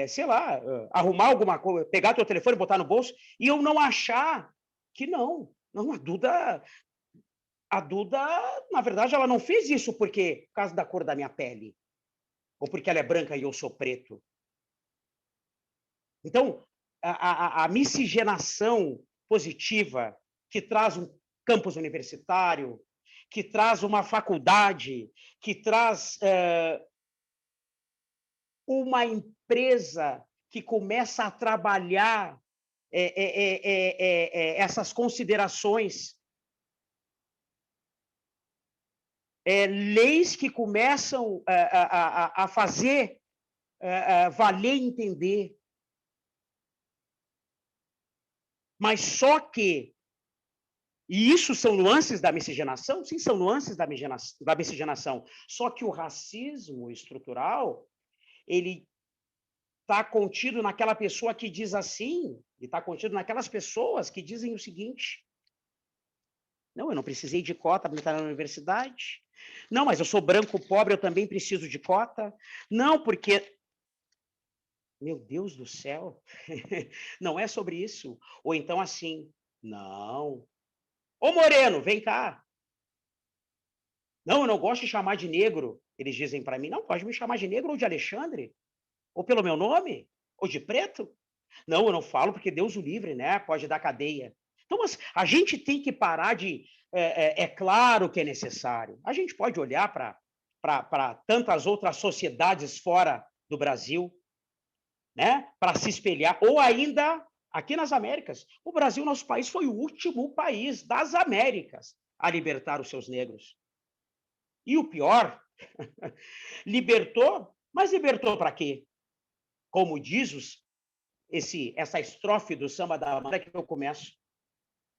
sei lá, arrumar alguma coisa, pegar teu telefone, botar no bolso, e eu não achar que não, a Duda, na verdade, ela não fez isso por causa da cor da minha pele, ou porque ela é branca e eu sou preto. Então, a miscigenação positiva, que traz um campus universitário, que traz uma faculdade, que traz uma empresa que começa a trabalhar essas considerações, leis que começam a fazer valer e entender. Mas só que, e isso são nuances da miscigenação? Sim, são nuances da miscigenação. Só que o racismo estrutural, ele está contido naquela pessoa que diz assim, e está contido naquelas pessoas que dizem o seguinte: não, eu não precisei de cota para entrar na universidade. Não, mas eu sou branco pobre, eu também preciso de cota. Não, porque Meu Deus do céu, não é sobre isso. Ou então assim, não. Ô Moreno, vem cá. Não, eu não gosto de chamar de negro. Eles dizem para mim, não, pode me chamar de negro ou de Alexandre, ou pelo meu nome, ou de preto. Não, eu não falo porque Deus o livre, né? Pode dar cadeia. Então, mas a gente tem que parar de... É claro que é necessário. A gente pode olhar para tantas outras sociedades fora do Brasil, né? Para se espelhar. Ou ainda aqui nas Américas. O Brasil, nosso país, foi o último país das Américas a libertar os seus negros. E o pior, libertou, mas libertou para quê? Como diz essa estrofe do Samba da Amanda que eu começo.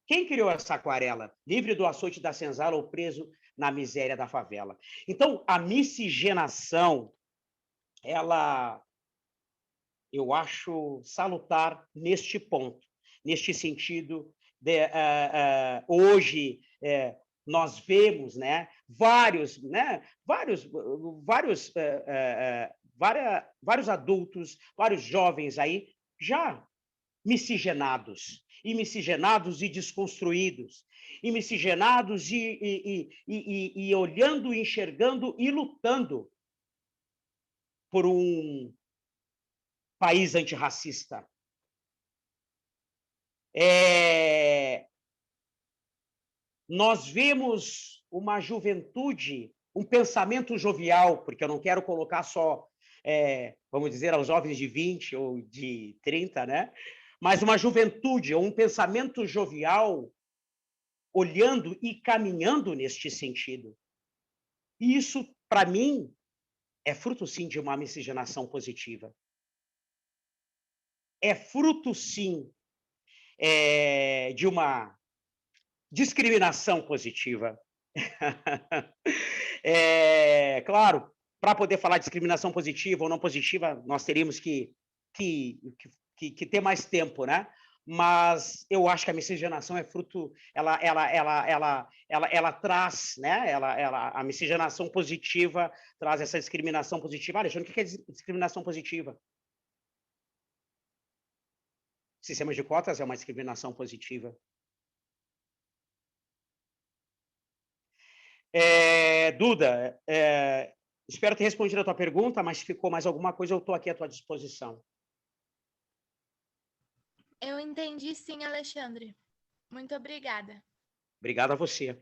Quem criou essa aquarela? Livre do açoite da senzala ou preso na miséria da favela. Então, a miscigenação, ela, eu acho salutar neste ponto, neste sentido de, hoje nós vemos, né, vários adultos, vários jovens aí já miscigenados e desconstruídos, e miscigenados e olhando, enxergando e lutando por um país antirracista. Nós vemos uma juventude, um pensamento jovial, porque eu não quero colocar só, vamos dizer, aos jovens de 20 ou de 30, né? Mas uma juventude, ou um pensamento jovial, olhando e caminhando neste sentido. E isso, para mim, é fruto, sim, de uma miscigenação positiva. É fruto, sim, de uma discriminação positiva. Claro, para poder falar de discriminação positiva ou não positiva, nós teríamos que ter mais tempo, né? Mas eu acho que a miscigenação é fruto, ela traz, né? A miscigenação positiva traz essa discriminação positiva. Alexandre, o que é discriminação positiva? Sistema de cotas é uma discriminação positiva. Duda, espero ter respondido a tua pergunta, mas se ficou mais alguma coisa, eu estou aqui à tua disposição. Eu entendi sim, Alexandre. Muito obrigada. Obrigado a você.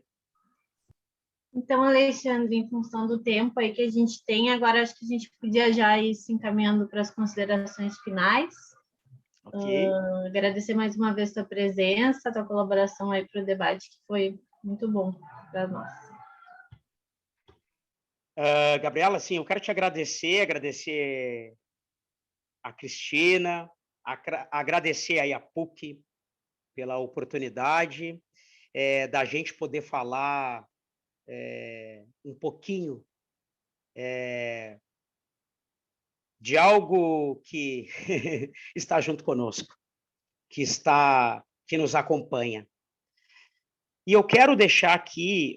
Então, Alexandre, em função do tempo aí que a gente tem, agora acho que a gente podia já ir se encaminhando para as considerações finais. Okay. Agradecer mais uma vez a tua presença, a tua colaboração aí para o debate, que foi muito bom para nós. Gabriela, sim, eu quero te agradecer a Cristina, agradecer aí a PUC pela oportunidade da gente poder falar um pouquinho de algo que está junto conosco, que nos acompanha. E eu quero deixar aqui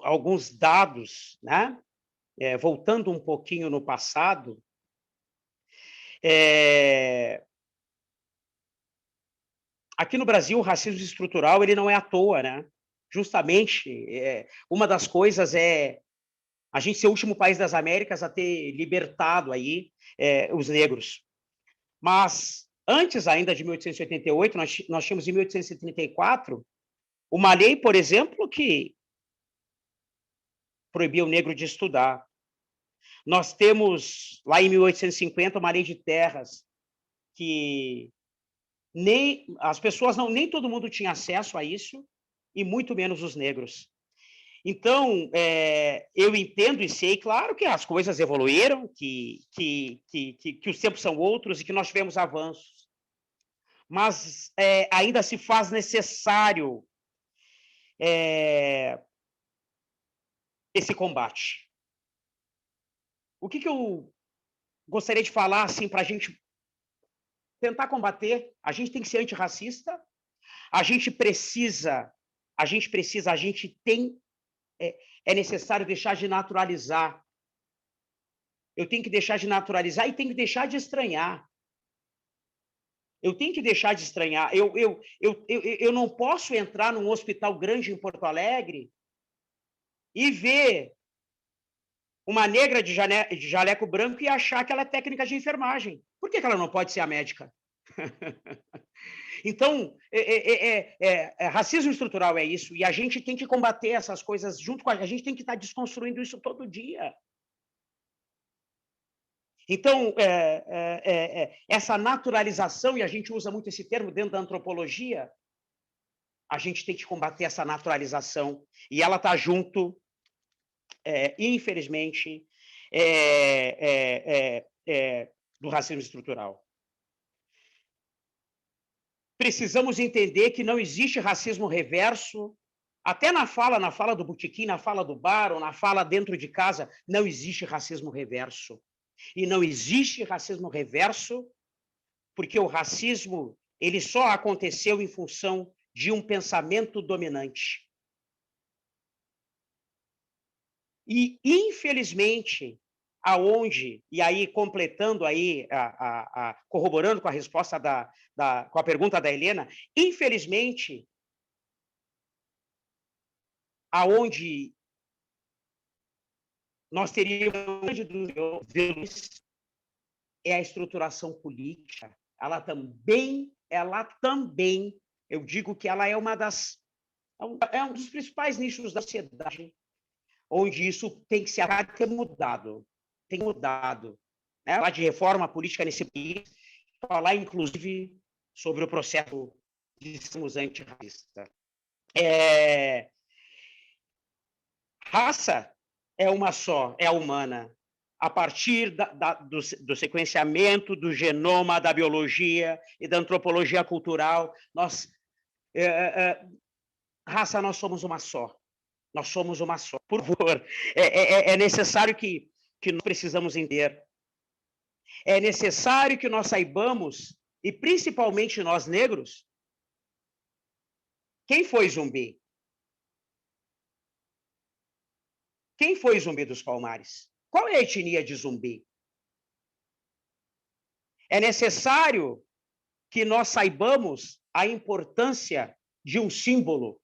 alguns dados, né? Voltando um pouquinho no passado, aqui no Brasil, o racismo estrutural ele não é à toa, né? Justamente, uma das coisas é a gente ser o último país das Américas a ter libertado aí os negros. Mas antes ainda de 1888, nós tínhamos em 1834 uma lei, por exemplo, que proibia o negro de estudar. Nós temos lá em 1850 uma lei de terras que nem as pessoas nem todo mundo tinha acesso a isso e muito menos os negros. Então, eu entendo e sei, claro, que as coisas evoluíram, que os tempos são outros e que nós tivemos avanços. Mas ainda se faz necessário esse combate. O que eu gostaria de falar, assim, para a gente tentar combater? A gente tem que ser antirracista, é necessário deixar de naturalizar eu tenho que deixar de naturalizar e tenho que deixar de estranhar. Eu tenho que deixar de estranhar. Eu não posso entrar num hospital grande em Porto Alegre e ver uma negra de jaleco branco e achar que ela é técnica de enfermagem. Por que ela não pode ser a médica? Então, racismo estrutural é isso, e a gente tem que combater essas coisas junto com a gente, tem que estar desconstruindo isso todo dia. Então, essa naturalização, e a gente usa muito esse termo dentro da antropologia, a gente tem que combater essa naturalização, e ela está junto, infelizmente, do racismo estrutural. Precisamos entender que não existe racismo reverso, até na fala do botequim, na fala do bar, ou na fala dentro de casa, não existe racismo reverso. E não existe racismo reverso porque o racismo ele só aconteceu em função de um pensamento dominante. E, infelizmente, aonde, e aí completando aí, corroborando com a resposta com a pergunta da Helena, infelizmente, aonde nós teríamos é a estruturação política. Ela também, eu digo que ela é um dos principais nichos da sociedade, onde isso tem que ter mudado. Tem mudado. Né? Falar de reforma política nesse país, falar, inclusive, sobre o processo de sermos antirracista. Raça é uma só, é a humana. A partir do sequenciamento do genoma, da biologia e da antropologia cultural, raça, nós somos uma só. Nós somos uma só. Por favor, é necessário que nós precisamos entender. É necessário que nós saibamos, e principalmente nós negros, quem foi Zumbi? Quem foi Zumbi dos Palmares? Qual é a etnia de Zumbi? É necessário que nós saibamos a importância de um símbolo,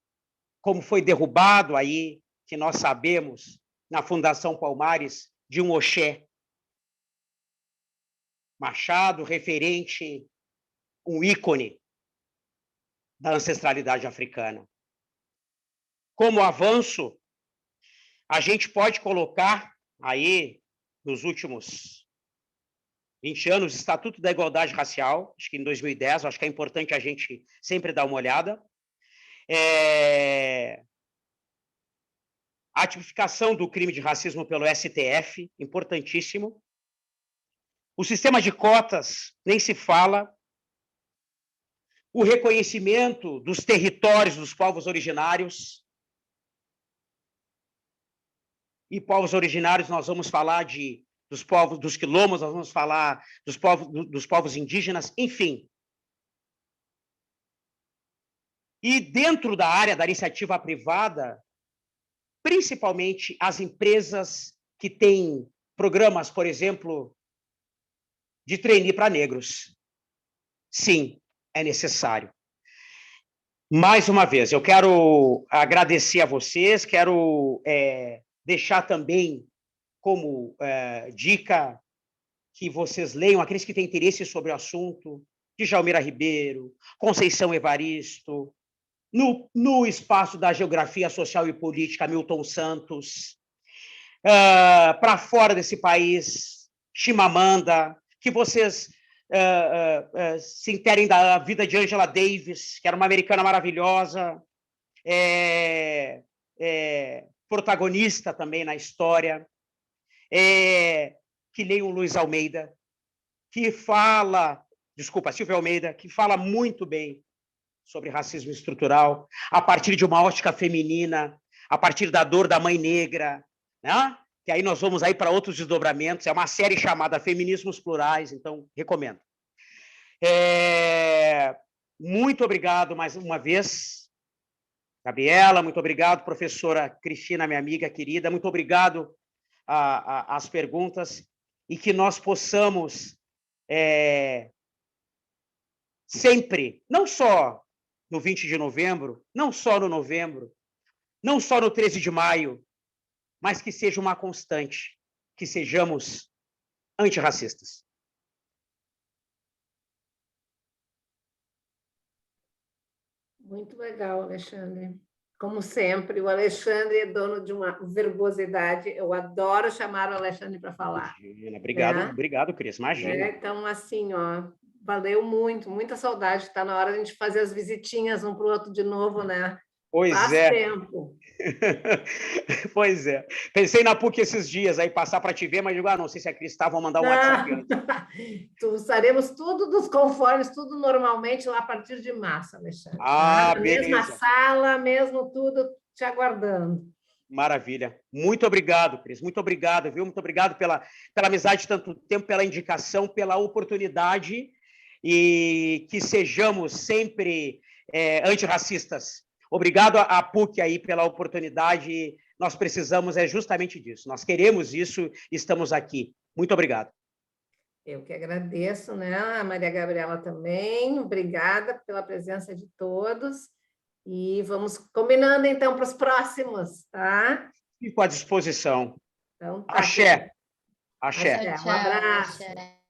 como foi derrubado aí, que nós sabemos, na Fundação Palmares, de um Oxé. Machado, referente, um ícone da ancestralidade africana. Como avanço, a gente pode colocar aí, nos últimos 20 anos, o Estatuto da Igualdade Racial, acho que em 2010, acho que é importante a gente sempre dar uma olhada. A tipificação do crime de racismo pelo STF, importantíssimo. O sistema de cotas, nem se fala. O reconhecimento dos territórios dos povos originários. E povos originários, nós vamos falar dos povos, dos quilombos, nós vamos falar dos povos indígenas, enfim. E dentro da área da iniciativa privada, principalmente as empresas que têm programas, por exemplo, de trainee para negros. Sim, é necessário. Mais uma vez, eu quero agradecer a vocês, quero deixar também como dica que vocês leiam, aqueles que têm interesse sobre o assunto, Djalmira Ribeiro, Conceição Evaristo, no espaço da geografia social e política, Milton Santos, para fora desse país, Chimamanda, que vocês se interem da vida de Angela Davis, que era uma americana maravilhosa, protagonista também na história, que leiam Luiz Almeida, Silvia Almeida, que fala muito bem sobre racismo estrutural, a partir de uma ótica feminina, a partir da dor da mãe negra, né? Que aí nós vamos aí para outros desdobramentos, é uma série chamada Feminismos Plurais, então recomendo. Muito obrigado mais uma vez, Gabriela, muito obrigado, professora Cristina, minha amiga querida, muito obrigado às perguntas, e que nós possamos sempre, não só no 20 de novembro, não só no novembro, não só no 13 de maio, mas que seja uma constante, que sejamos antirracistas. Muito legal, Alexandre. Como sempre, o Alexandre é dono de uma verbosidade. Eu adoro chamar o Alexandre para falar. Imagina, obrigado, né? obrigado, Cris, imagina. Então, assim, ó, valeu muito, muita saudade. Está na hora de a gente fazer as visitinhas um para o outro de novo, né? Pois Faz é. tempo. Pois é. Pensei na PUC esses dias, aí passar para te ver, mas digo, não sei se a Cris está, vou mandar um WhatsApp antes. Estaremos tudo dos conformes, tudo normalmente lá a partir de março, Alexandre. Ah, tá? beleza. Mesma sala, mesmo tudo te aguardando. Maravilha. Muito obrigado, Cris. Muito obrigado, viu? Muito obrigado pela amizade de tanto tempo, pela indicação, pela oportunidade e que sejamos sempre antirracistas. Obrigado à PUC aí pela oportunidade. Nós precisamos justamente disso. Nós queremos isso, estamos aqui. Muito obrigado. Eu que agradeço, né? A Maria Gabriela também. Obrigada pela presença de todos. E vamos combinando, então, para os próximos, tá? Fico à disposição. Então, tá. Axé. Axé. Um abraço. Axé.